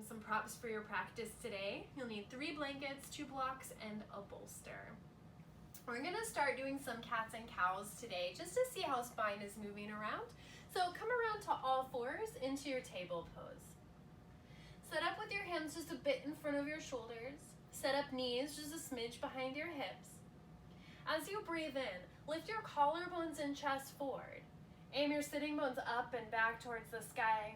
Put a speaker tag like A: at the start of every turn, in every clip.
A: some props for your practice today. You'll need 3 blankets, 2 blocks, and a bolster. We're going to start doing some cats and cows today just to see how spine is moving around. So come around to all fours into your table pose. Set up with your hands just a bit in front of your shoulders. Set up knees just a smidge behind your hips. As you breathe in, lift your collarbones and chest forward. Aim your sitting bones up and back towards the sky.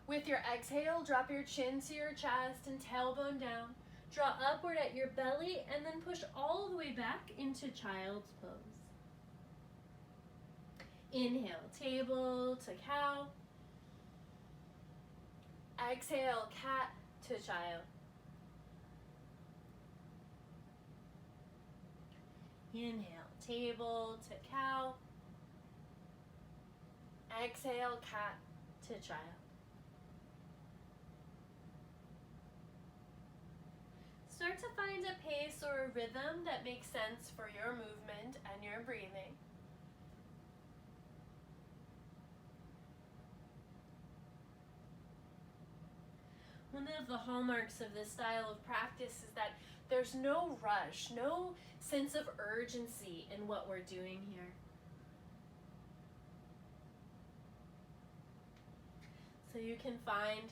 A: With your exhale, drop your chin to your chest and tailbone down. Draw upward at your belly and then push all the way back into child's pose. Inhale, table to cow. Exhale, cat to child. Inhale, table to cow. Exhale, cat to child. Start to find a pace or a rhythm that makes sense for your movement and your breathing. One of the hallmarks of this style of practice is that there's no rush, no sense of urgency in what we're doing here. So you can find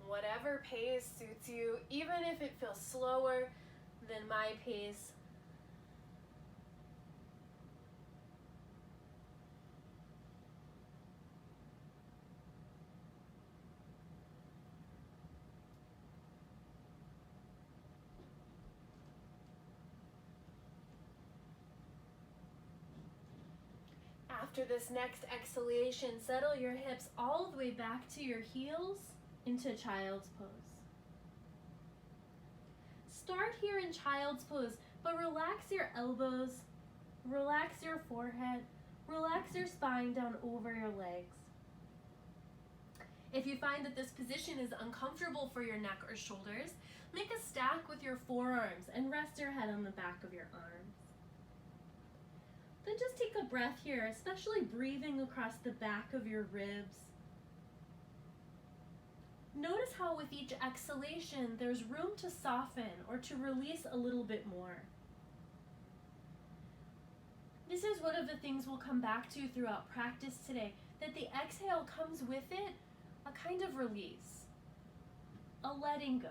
A: whatever pace suits you, even if it feels slower than my pace. After this next exhalation, settle your hips all the way back to your heels into child's pose. Start here in child's pose, but relax your elbows, relax your forehead, relax your spine down over your legs. If you find that this position is uncomfortable for your neck or shoulders, make a stack with your forearms and rest your head on the back of your arms. Then just take a breath here, especially breathing across the back of your ribs. Notice how with each exhalation, there's room to soften or to release a little bit more. This is one of the things we'll come back to throughout practice today, that the exhale comes with it a kind of release, a letting go.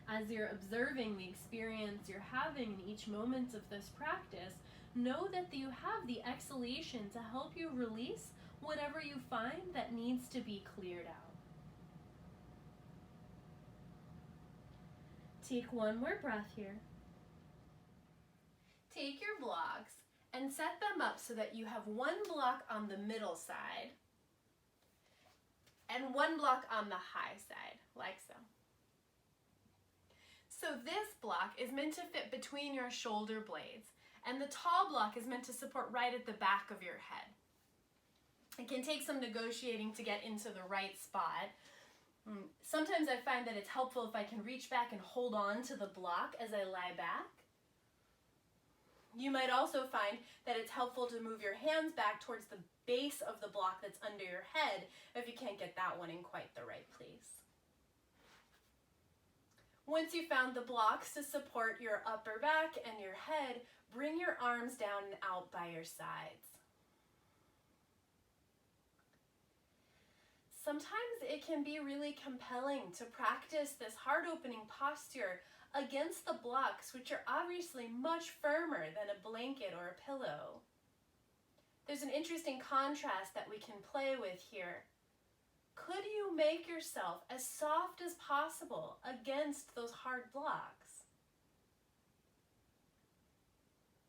A: As you're observing the experience you're having in each moment of this practice, know that you have the exhalation to help you release whatever you find that needs to be cleared out. Take one more breath here. Take your blocks and set them up so that you have one block on the middle side and one block on the high side, like so. So this block is meant to fit between your shoulder blades, and the tall block is meant to support right at the back of your head. It can take some negotiating to get into the right spot. Sometimes I find that it's helpful if I can reach back and hold on to the block as I lie back. You might also find that it's helpful to move your hands back towards the base of the block that's under your head if you can't get that one in quite the right place. Once you've found the blocks to support your upper back and your head, bring your arms down and out by your sides. Sometimes it can be really compelling to practice this heart-opening posture against the blocks, which are obviously much firmer than a blanket or a pillow. There's an interesting contrast that we can play with here. Could you make yourself as soft as possible against those hard blocks?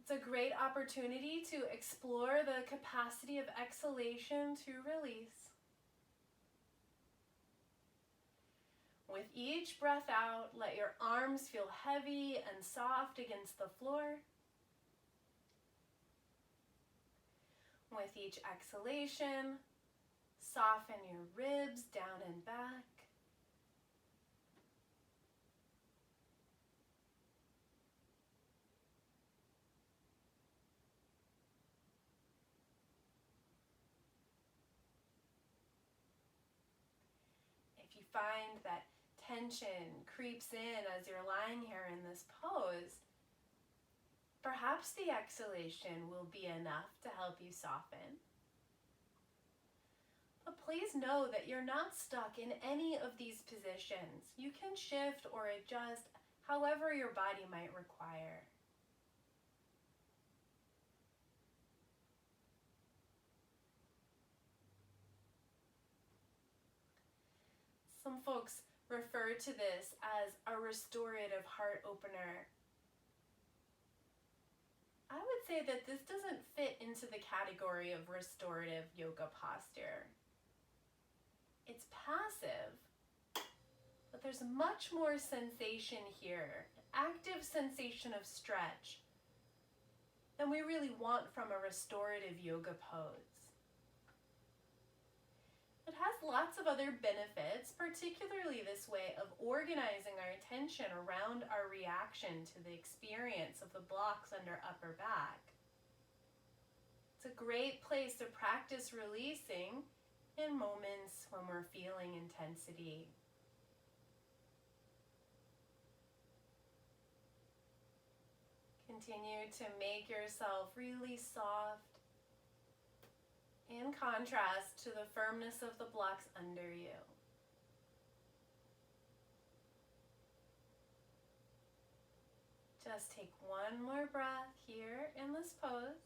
A: It's a great opportunity to explore the capacity of exhalation to release. With each breath out, let your arms feel heavy and soft against the floor. With each exhalation, soften your ribs down and back. If you find that tension creeps in as you're lying here in this pose, perhaps the exhalation will be enough to help you soften. But please know that you're not stuck in any of these positions. You can shift or adjust however your body might require. Some folks refer to this as a restorative heart opener. I would say that this doesn't fit into the category of restorative yoga posture. It's passive, but there's much more sensation here, active sensation of stretch, than we really want from a restorative yoga pose. It has lots of other benefits, particularly this way of organizing our attention around our reaction to the experience of the blocks under upper back. It's a great place to practice releasing in moments when we're feeling intensity. Continue to make yourself really soft, in contrast to the firmness of the blocks under you. Just take one more breath here in this pose.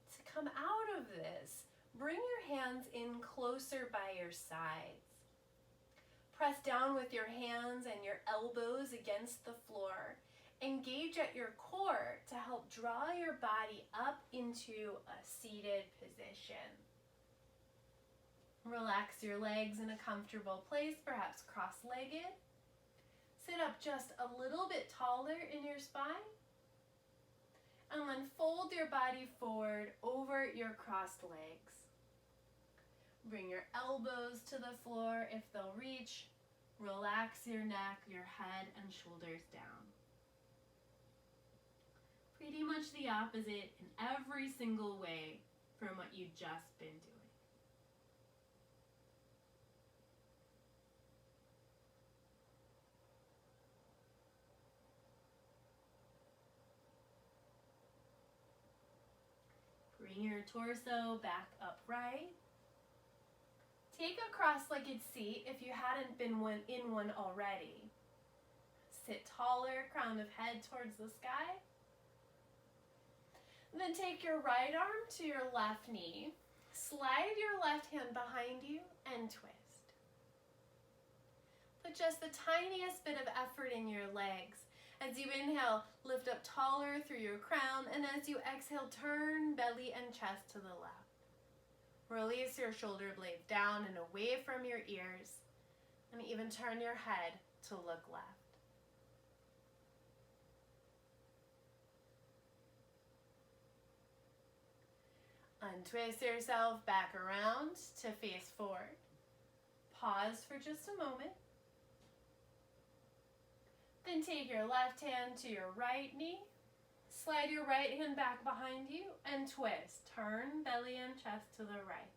A: To come out of this, bring your hands in closer by your sides. Press down with your hands and your elbows against the floor. Engage at your core to help draw your body up into a seated position. Relax your legs in a comfortable place, perhaps cross-legged. Sit up just a little bit taller in your spine. And then fold your body forward over your crossed legs. Bring your elbows to the floor if they'll reach. Relax your neck, your head, and shoulders down. Pretty much the opposite in every single way from what you've just been doing. Bring your torso back upright. Take a cross-legged seat if you hadn't been in one already. Sit taller, crown of head towards the sky. Then take your right arm to your left knee. Slide your left hand behind you and twist. Put just the tiniest bit of effort in your legs. As you inhale, lift up taller through your crown, and as you exhale, turn belly and chest to the left. Release your shoulder blades down and away from your ears, and even turn your head to look left. Untwist yourself back around to face forward. Pause for just a moment. Then take your left hand to your right knee. Slide your right hand back behind you and twist. Turn belly and chest to the right.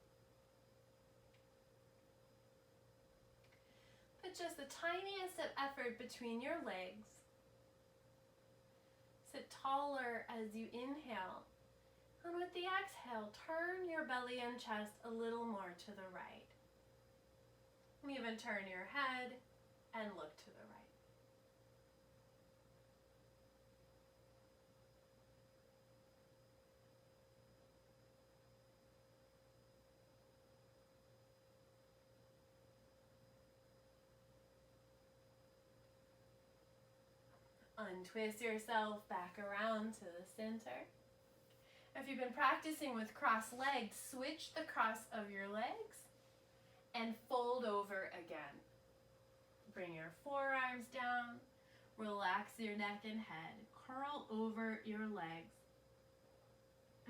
A: Put just the tiniest of effort between your legs. Sit taller as you inhale. And with the exhale, turn your belly and chest a little more to the right. And even turn your head and look to the right. Untwist yourself back around to the center. If you've been practicing with crossed legs, switch the cross of your legs and fold over again. Bring your forearms down, relax your neck and head, curl over your legs,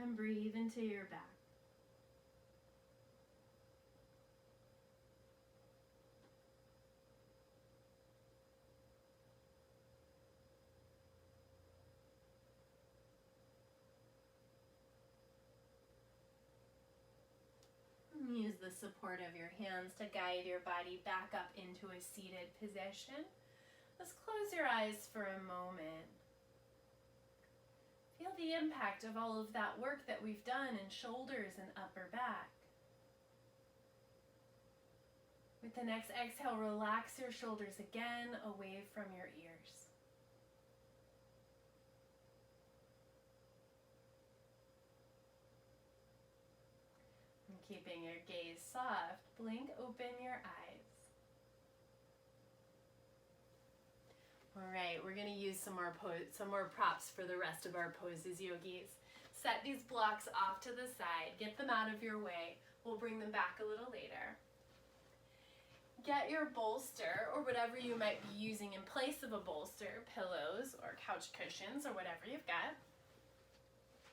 A: and breathe into your back. Use the support of your hands to guide your body back up into a seated position. Let's close your eyes for a moment. Feel the impact of all of that work that we've done in shoulders and upper back. With the next exhale, relax your shoulders again away from your ears. And keeping your gaze soft, blink open your eyes. All right, we're going to use some more props for the rest of our poses, yogis. Set these blocks off to the side. Get them out of your way. We'll bring them back a little later. Get your bolster, or whatever you might be using in place of a bolster, pillows or couch cushions or whatever you've got,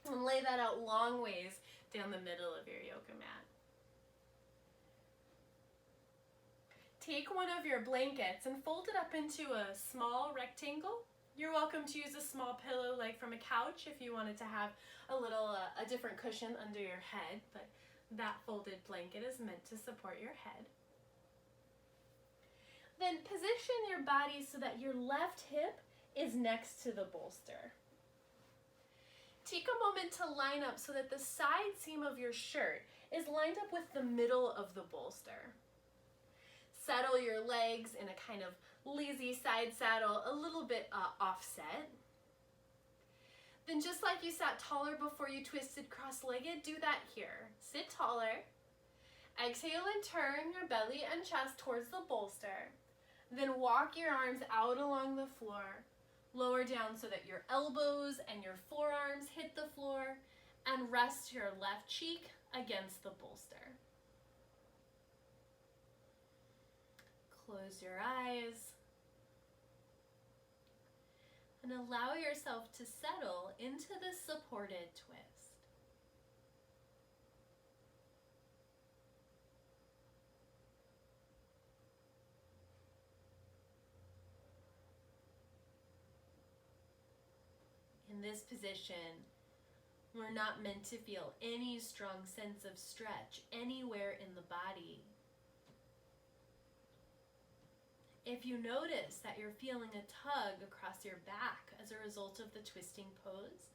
A: and lay that out long ways down the middle of your yoga mat. Take one of your blankets and fold it up into a small rectangle. You're welcome to use a small pillow like from a couch if you wanted to have a different cushion under your head, but that folded blanket is meant to support your head. Then position your body so that your left hip is next to the bolster. Take a moment to line up so that the side seam of your shirt is lined up with the middle of the bolster. Settle your legs in a kind of lazy side saddle, a little bit offset. Then just like you sat taller before you twisted cross-legged, do that here. Sit taller. Exhale and turn your belly and chest towards the bolster. Then walk your arms out along the floor. Lower down so that your elbows and your forearms hit the floor, and rest your left cheek against the bolster. Close your eyes and allow yourself to settle into the supported twist. In this position, we're not meant to feel any strong sense of stretch anywhere in the body. If you notice that you're feeling a tug across your back as a result of the twisting pose,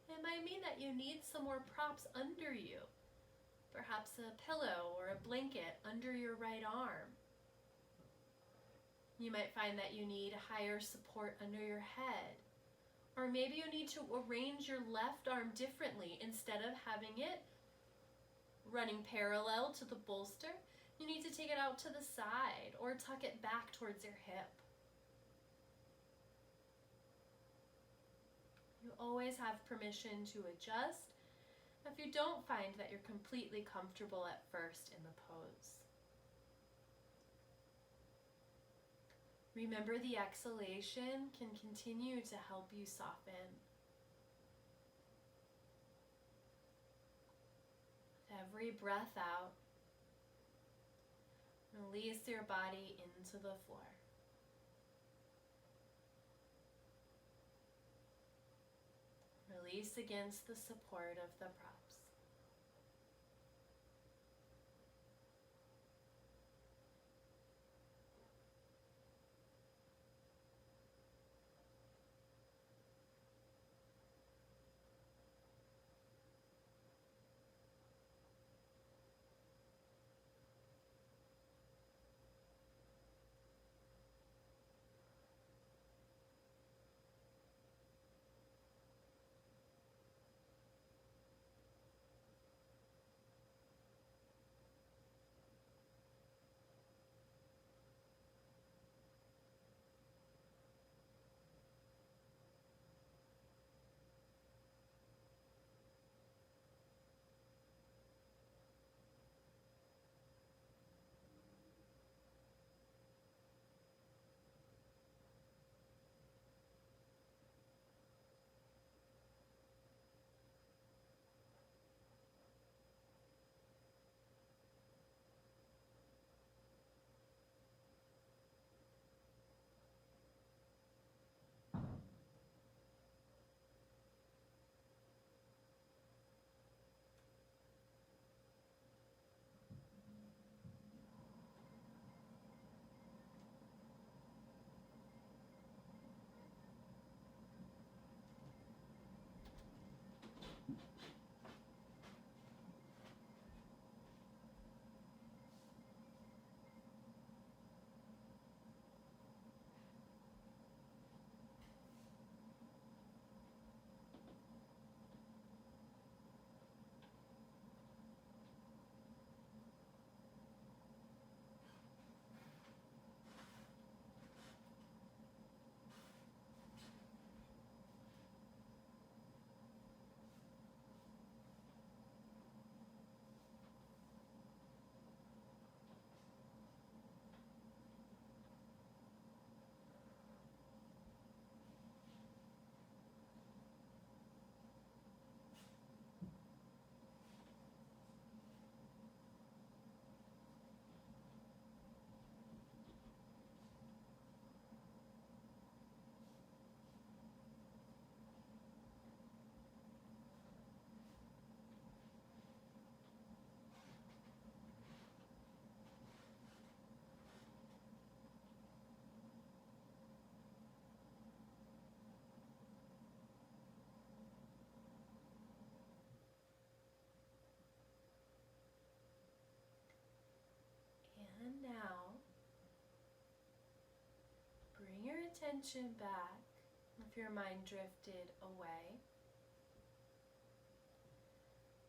A: it might mean that you need some more props under you. Perhaps a pillow or a blanket under your right arm. You might find that you need higher support under your head. Or maybe you need to arrange your left arm differently. Instead of having it running parallel to the bolster, you need to take it out to the side or tuck it back towards your hip. You always have permission to adjust if you don't find that you're completely comfortable at first in the pose. Remember, the exhalation can continue to help you soften. With every breath out, release your body into the floor. Release against the support of the props. attention back if your mind drifted away.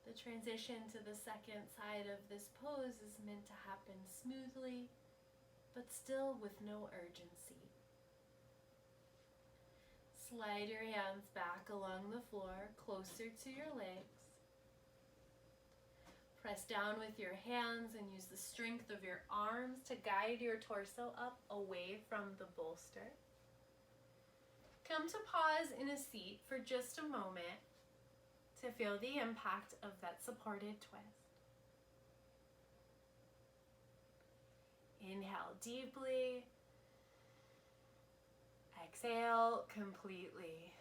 A: The transition to the second side of this pose is meant to happen smoothly, but still with no urgency. Slide your hands back along the floor, closer to your legs. Press down with your hands and use the strength of your arms to guide your torso up away from the bolster. Come to pause in a seat for just a moment to feel the impact of that supported twist. Inhale deeply. Exhale completely.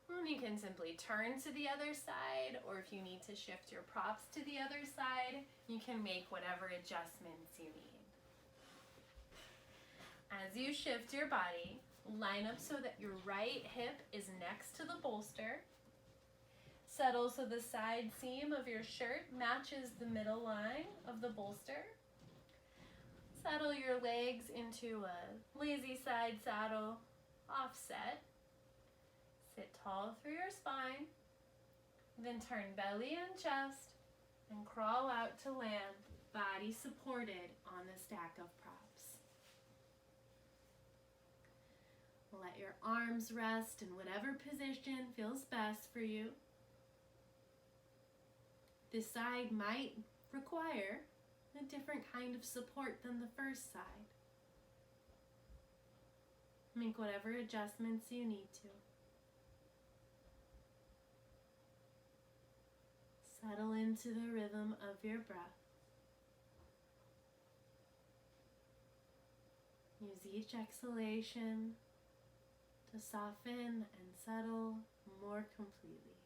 A: And you can simply turn to the other side, or if you need to shift your props to the other side, you can make whatever adjustments you need. As you shift your body, line up so that your right hip is next to the bolster. Settle so the side seam of your shirt matches the middle line of the bolster. Settle your legs into a lazy side saddle, offset. Sit tall through your spine. Then turn belly and chest and crawl out to land, body supported on the stack of props. Let your arms rest in whatever position feels best for you. This side might require a different kind of support than the first side. Make whatever adjustments you need to. Settle into the rhythm of your breath. Use each exhalation to soften and settle more completely.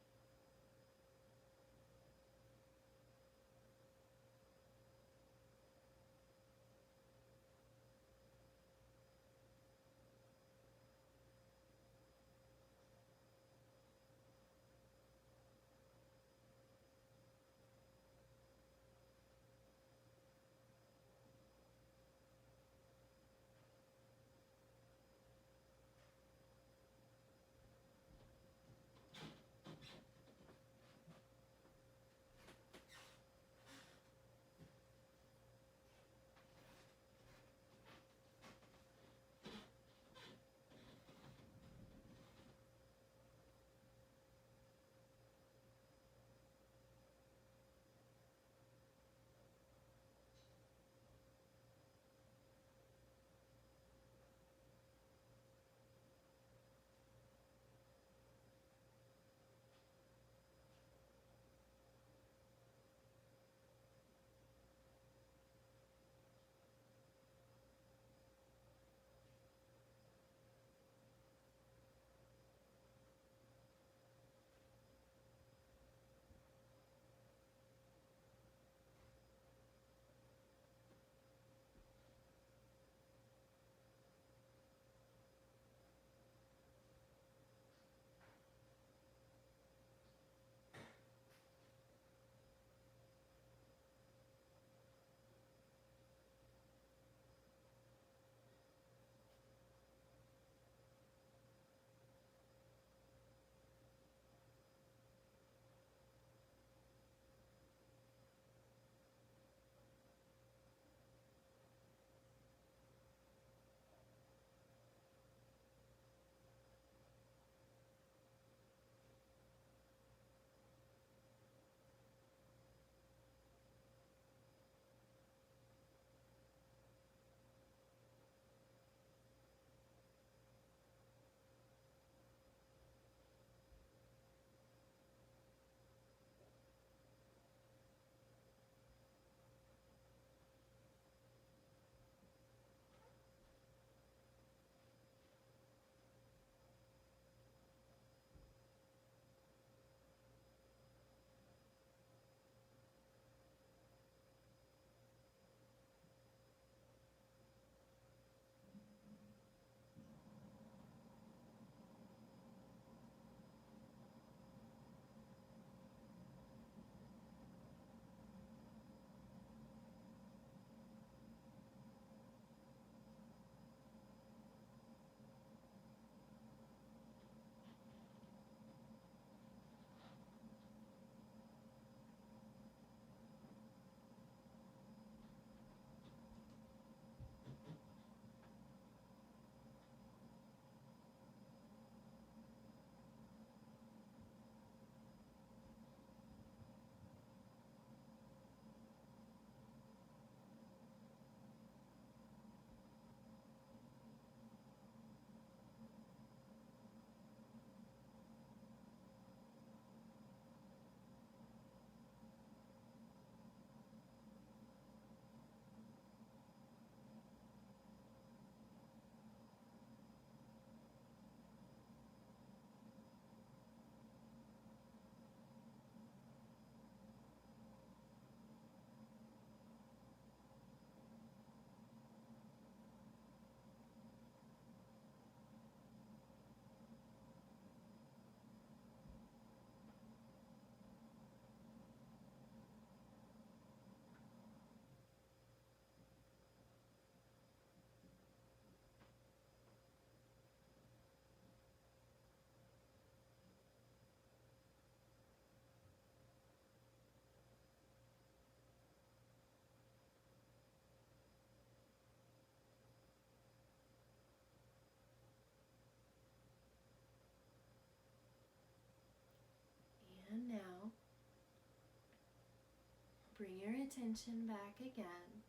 A: bring your attention back again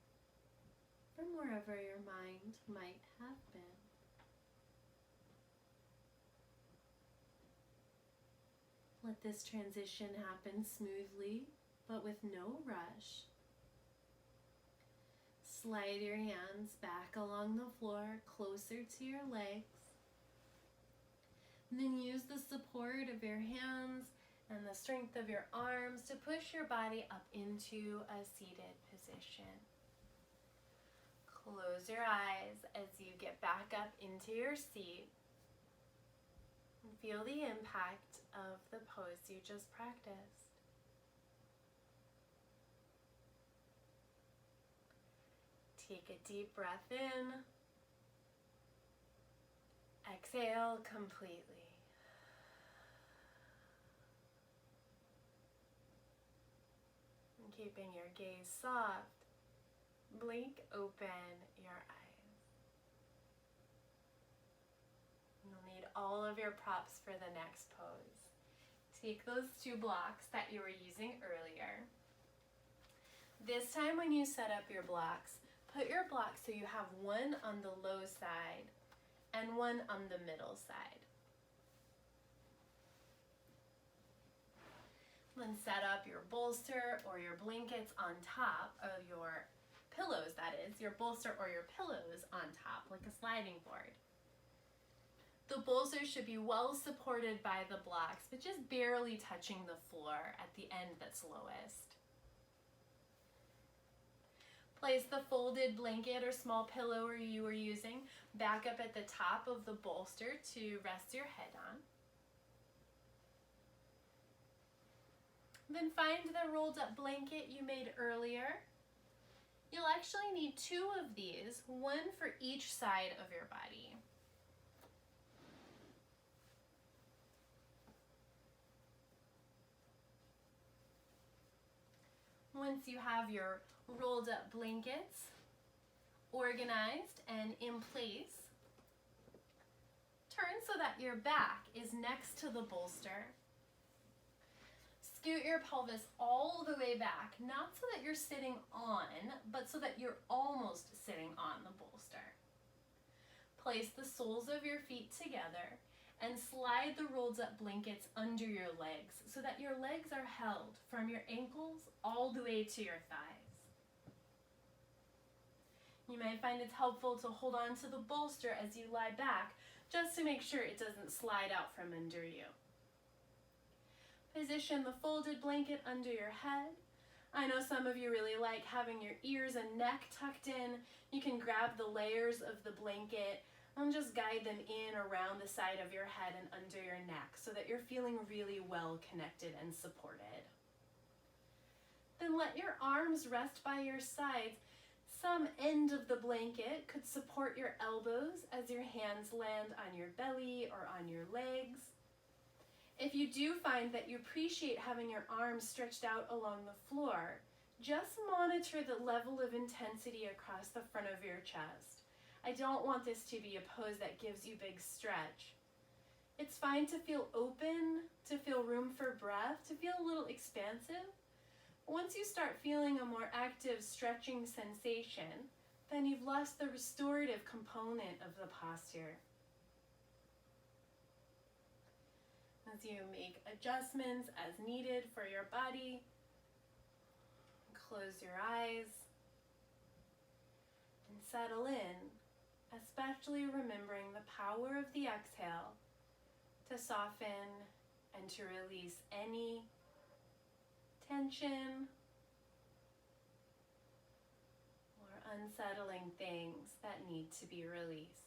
A: from wherever your mind might have been. Let this transition happen smoothly, but with no rush. Slide your hands back along the floor, closer to your legs. And then use the support of your hands and the strength of your arms to push your body up into a seated position. Close your eyes as you get back up into your seat. And feel the impact of the pose you just practiced. Take a deep breath in. Exhale completely. And keeping your gaze soft, blink open your eyes. You'll need all of your props for the next pose. Take those 2 blocks that you were using earlier. This time when you set up your blocks, put your blocks so you have one on the low side and one on the middle side. Then set up your bolster or your blankets on top of your pillows, that is, your bolster or your pillows on top, like a sliding board. The bolster should be well supported by the blocks, but just barely touching the floor at the end that's lowest. Place the folded blanket or small pillow you were using back up at the top of the bolster to rest your head on. Then find the rolled up blanket you made earlier. You'll actually need 2 of these, one for each side of your body. Once you have your rolled up blankets organized and in place, turn so that your back is next to the bolster. Scoot your pelvis all the way back, not so that you're sitting on, but so that you're almost sitting on the bolster. Place the soles of your feet together and slide the rolled up blankets under your legs so that your legs are held from your ankles all the way to your thighs. You might find it's helpful to hold on to the bolster as you lie back just to make sure it doesn't slide out from under you. Position the folded blanket under your head. I know some of you really like having your ears and neck tucked in. You can grab the layers of the blanket and just guide them in around the side of your head and under your neck so that you're feeling really well connected and supported. Then let your arms rest by your sides. Some end of the blanket could support your elbows as your hands land on your belly or on your legs. If you do find that you appreciate having your arms stretched out along the floor, just monitor the level of intensity across the front of your chest. I don't want this to be a pose that gives you big stretch. It's fine to feel open, to feel room for breath, to feel a little expansive. Once you start feeling a more active stretching sensation, then you've lost the restorative component of the posture. As you make adjustments as needed for your body, close your eyes and settle in, especially remembering the power of the exhale to soften and to release any tension or unsettling things that need to be released.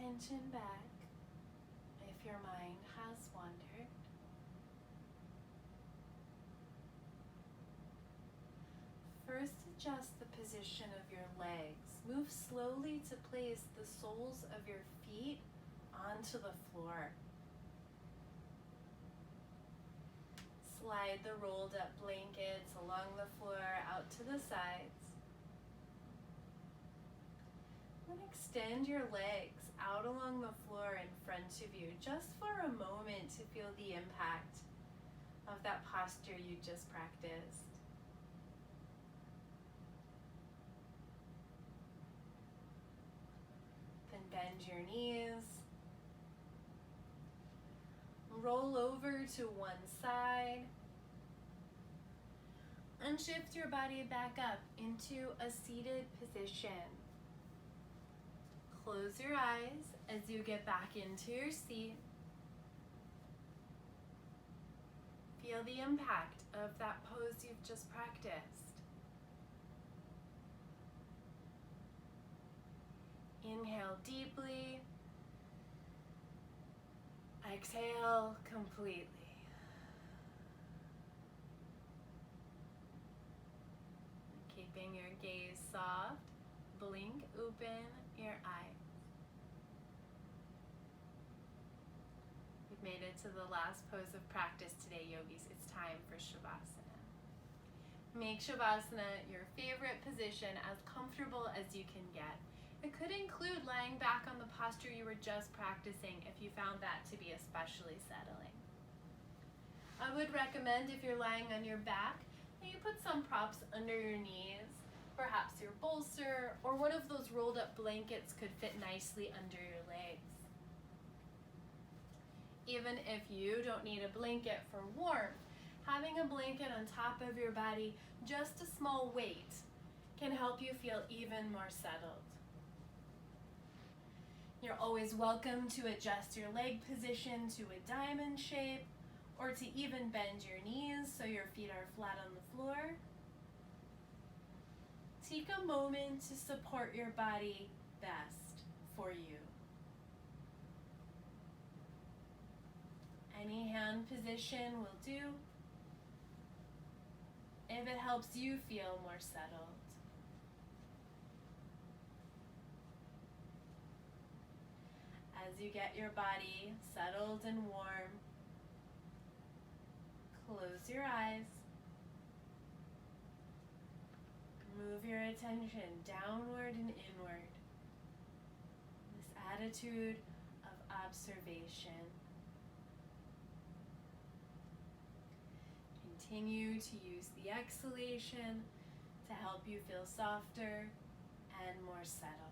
A: attention back if your mind has wandered. First, adjust the position of your legs. Move slowly to place the soles of your feet onto the floor. Slide the rolled up blankets along the floor out to the sides. Then extend your legs out along the floor in front of you just for a moment to feel the impact of that posture you just practiced. Then bend your knees. Roll over to one side and shift your body back up into a seated position. Close your eyes as you get back into your seat. Feel the impact of that pose you've just practiced. Inhale deeply. Exhale completely. Keeping your gaze soft, blink open your eyes. We've made it to the last pose of practice today, yogis. It's time for Shavasana. Make Shavasana your favorite position, as comfortable as you can get. It could include lying back on the posture you were just practicing if you found that to be especially settling. I would recommend, if you're lying on your back, that you put some props under your knees. Perhaps your bolster or one of those rolled up blankets could fit nicely under your legs. Even if you don't need a blanket for warmth, having a blanket on top of your body, just a small weight, can help you feel even more settled. You're always welcome to adjust your leg position to a diamond shape, or to even bend your knees so your feet are flat on the floor. Take a moment to support your body best for you. Any hand position will do if it helps you feel more settled. As you get your body settled and warm, close your eyes. Move your attention downward and inward. This attitude of observation. Continue to use the exhalation to help you feel softer and more settled.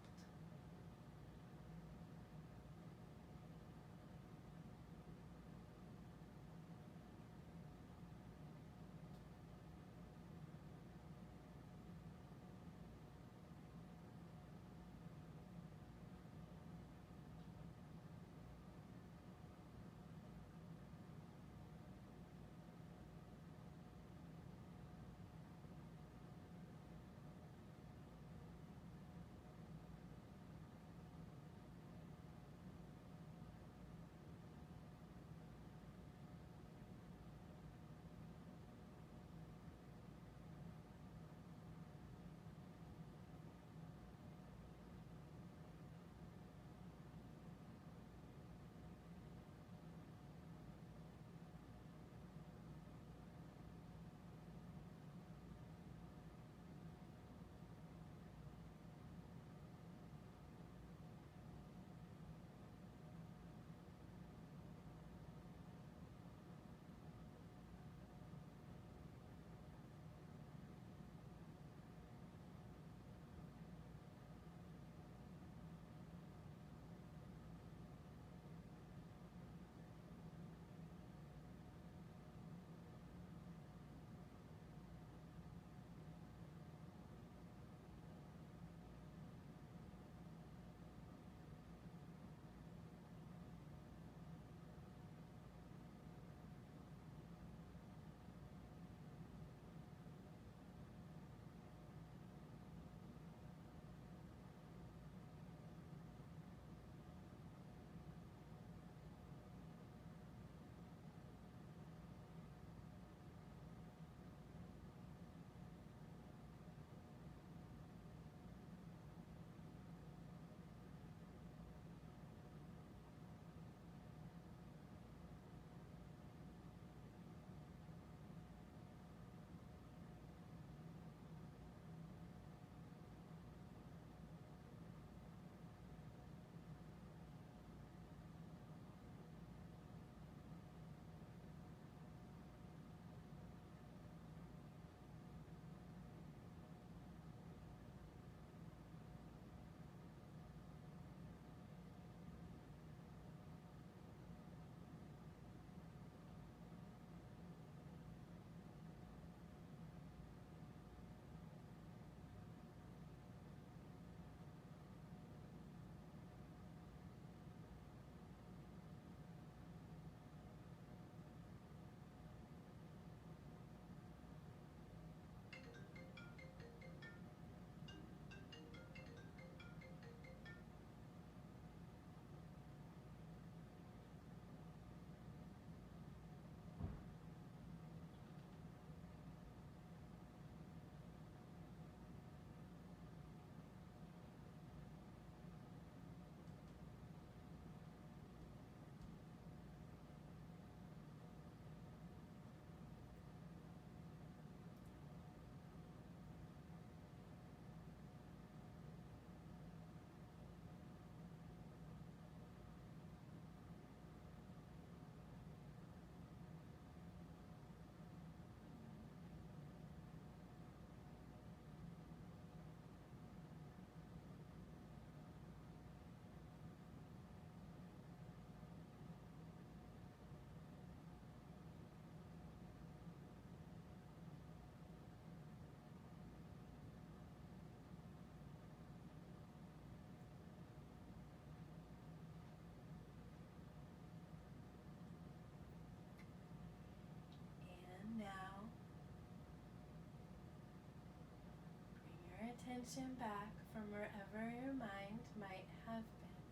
A: attention back from wherever your mind might have been.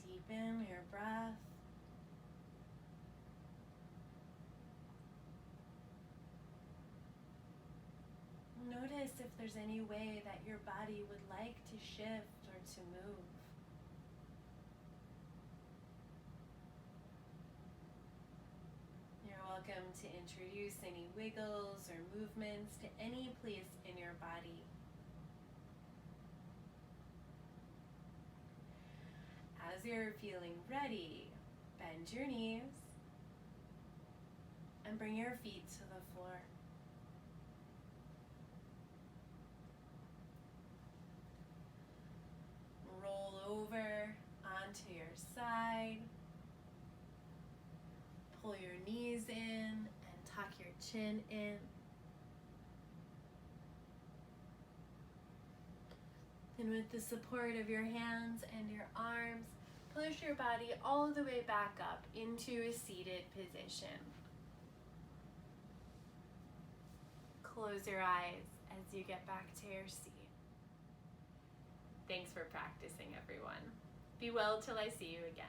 A: Deepen your breath. Notice if there's any way that your body would like to shift or to move. You're welcome to introduce any wiggles or movements to any place in your body. As you're feeling ready, bend your knees and bring your feet to the floor. Roll over onto your side. Pull your knees in and tuck your chin in. And with the support of your hands and your arms, push your body all the way back up into a seated position. Close your eyes as you get back to your seat. Thanks for practicing, everyone. Be well till I see you again.